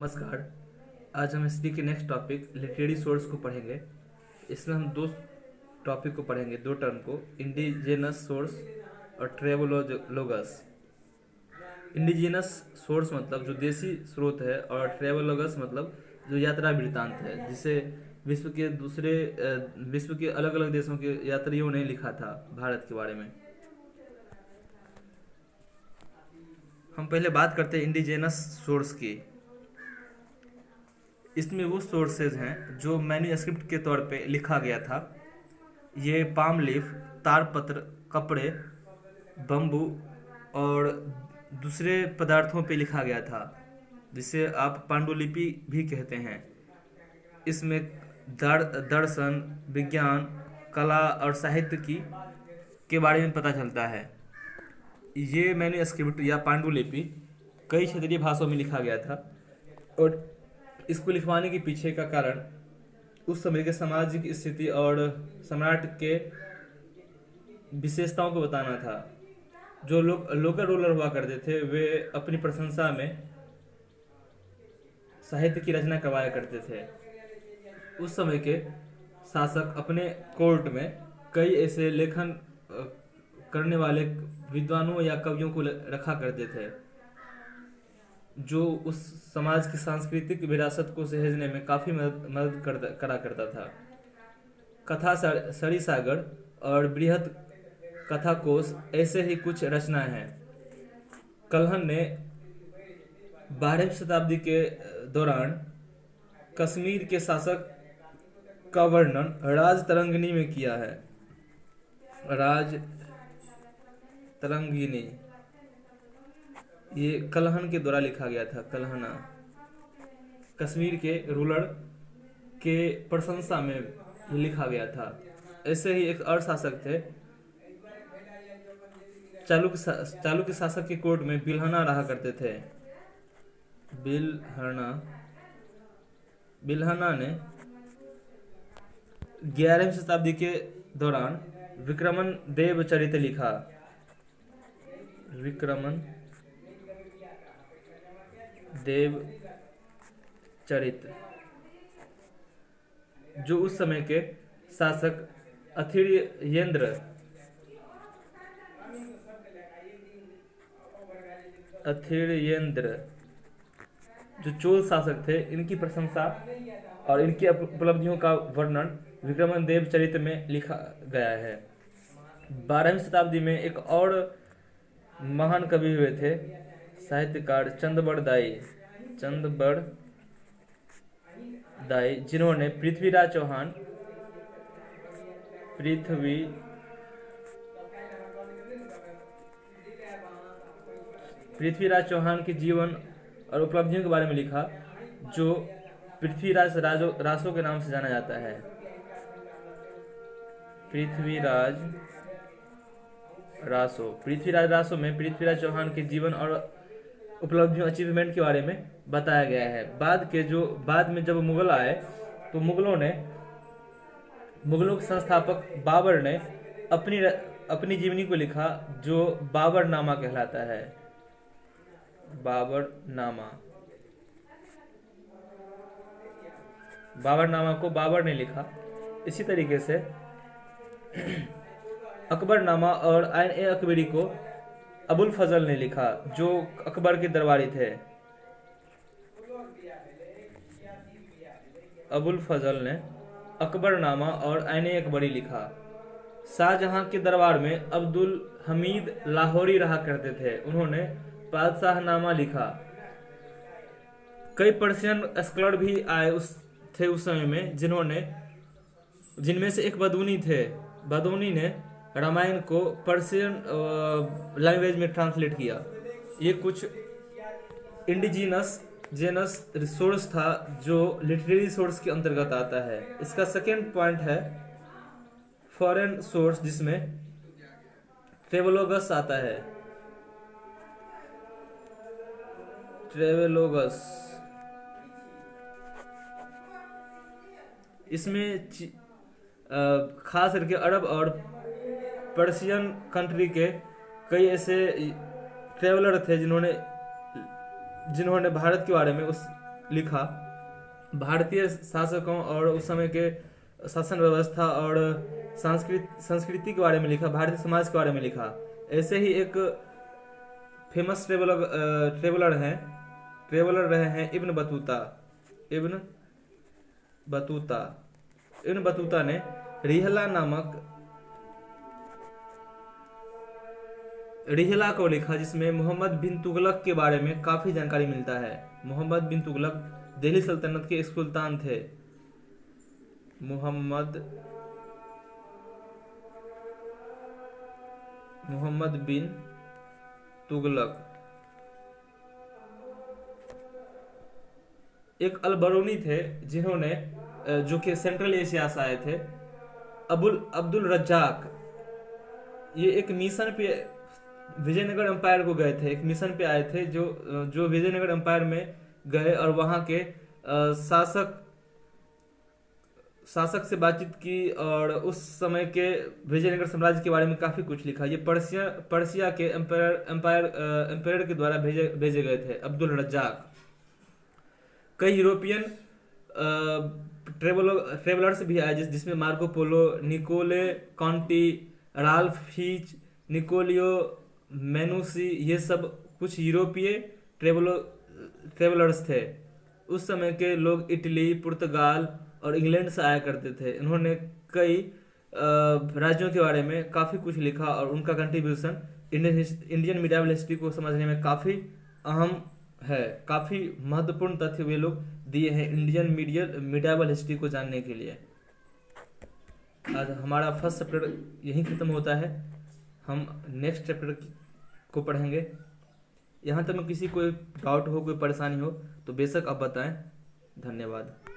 नमस्कार। आज हम हिस्ट्री के नेक्स्ट टॉपिक लिटरेरी सोर्स को पढ़ेंगे। इसमें हम दो टॉपिक को पढ़ेंगे, दो टर्म को, इंडिजिनस सोर्स और ट्रेवोलोगस। इंडिजिनस सोर्स मतलब जो देसी स्रोत है, और ट्रेवोलोगस मतलब जो यात्रा वृत्तांत है, जिसे विश्व के अलग अलग देशों के यात्रियों ने लिखा था भारत के बारे में। हम पहले बात करते हैं इंडिजिनस सोर्स की। इसमें वो सोर्सेज हैं जो मैन्यूस्क्रिप्ट के तौर पे लिखा गया था। ये पाम लीफ, ताड़पत्र, कपड़े, बम्बू और दूसरे पदार्थों पे लिखा गया था, जिसे आप पांडुलिपि भी कहते हैं। इसमें दर्शन, विज्ञान, कला और साहित्य के बारे में पता चलता है। ये मैन्यूस्क्रिप्ट या पांडुलिपि कई क्षेत्रीय भाषाओं में लिखा गया था, और इसको लिखवाने के पीछे का कारण उस समय के सामाजिक स्थिति और सम्राट के विशेषताओं को बताना था। जो लोग लोकल रूलर हुआ करते थे, वे अपनी प्रशंसा में साहित्य की रचना करवाया करते थे। उस समय के शासक अपने कोर्ट में कई ऐसे लेखन करने वाले विद्वानों या कवियों को रखा करते थे, जो उस समाज की सांस्कृतिक विरासत को सहेजने में काफ़ी मदद करा करता था। कथा सरिसागर और बृहत कथाकोश ऐसे ही कुछ रचनाएं हैं। कल्हन ने 12वीं शताब्दी के दौरान कश्मीर के शासक का वर्णन राज तरंगिणी में किया है। राज तरंगिणी ये कल्हन के द्वारा लिखा गया था। कल्हना कश्मीर के रूलर के प्रशंसा में लिखा गया था। ऐसे ही एक और शासक थे, चालुक्य शासक के कोर्ट में बिल्हना रहा करते थे। बिल्हना ने 11वीं शताब्दी के दौरान विक्रमन देव चरित लिखा। विक्रमन देव चरित, जो उस समय के शासक अथिर्येंद्र जो चोल शासक थे, इनकी प्रशंसा और इनकी उपलब्धियों का वर्णन विक्रमन देव चरित में लिखा गया है। 12वीं शताब्दी में एक और महान कवि हुए थे, साहित्यकार चंदबड़ दाई, जिन्होंने पृथ्वीराज चौहान के जीवन और उपलब्धियों के बारे में लिखा, जो पृथ्वीराज रासो के नाम से जाना जाता है। पृथ्वीराज रासो में पृथ्वीराज चौहान के जीवन और उपलब्धियों, अचीवमेंट के बारे में बताया गया है। बाद में जब मुगल आए, तो मुगलों के संस्थापक बाबर ने अपनी जीवनी को लिखा, जो बाबरनामा कहलाता है। बाबरनामा को बाबर ने लिखा। इसी तरीके से अकबरनामा और आइन ए अकबरी को अबुल फजल ने लिखा, जो अकबर के दरबारी थे। अबुल फजल ने अकबरनामा और आइन ए अकबरी लिखा। शाहजहां के दरबार में अब्दुल हमीद लाहौरी रहा करते थे, उन्होंने बादशाहनामा लिखा। कई पर्शियन स्कॉलर भी आए उस समय में, जिनमें से एक बदूनी ने रामायण को पर्शियन लैंग्वेज में ट्रांसलेट किया। ये कुछ इंडिजिनस सोर्स था, जो लिटरेरी सोर्स के अंतर्गत आता है। इसका सेकेंड पॉइंट है फॉरेन सोर्स, जिसमें ट्रेवोलोगस आता है। इसमें खास करके अरब और पर्शियन कंट्री के कई ऐसे ट्रेवलर थे जिन्होंने भारत के बारे में उस लिखा। भारतीय शासकों और उस समय के शासन व्यवस्था और संस्कृति के बारे में लिखा, भारतीय समाज के बारे में लिखा। ऐसे ही एक फेमस ट्रेवलर रहे हैं इब्न बतूता। इब्न बतूता ने रिहला को लिखा, जिसमें मोहम्मद बिन तुगलक के बारे में काफी जानकारी मिलता है। मोहम्मद बिन तुगलक दिल्ली सल्तनत के सुल्तान थे। मोहम्मद बिन तुगलक एक अलबरूनी थे, जिन्होंने जो कि सेंट्रल एशिया से आए थे। अब्दुल रज्जाक ये एक मिशन पे विजयनगर एम्पायर को गए थे, एक मिशन पे आए थे, जो विजयनगर एम्पायर में गए और वहां के शासक से बातचीत की और उस समय के विजयनगर साम्राज्य के बारे में काफी कुछ लिखा। ये पर्सिया के एम्पायर के द्वारा भेजे गए थे अब्दुल रज्जाक। कई यूरोपियन ट्रेवलर्स भी आए, जिसमें Marco Polo, Nicolo Conti, Ralph Fitch, Niccolao Manucci, ये सब कुछ यूरोपीय ट्रेवलर्स थे। उस समय के लोग इटली, पुर्तगाल और इंग्लैंड से आया करते थे। इन्होंने कई राज्यों के बारे में काफ़ी कुछ लिखा और उनका कंट्रीब्यूशन इंडियन मिडाइवल हिस्ट्री को समझने में काफ़ी अहम है। काफ़ी महत्वपूर्ण तथ्य वे लोग दिए हैं इंडियन मिडाइवल हिस्ट्री को जानने के लिए। आज हमारा फर्स्ट चैप्टर यहीं ख़त्म होता है। हम नेक्स्ट चैप्टर को पढ़ेंगे। यहाँ तक में किसी कोई डाउट हो, कोई परेशानी हो तो बेशक आप बताएं। धन्यवाद।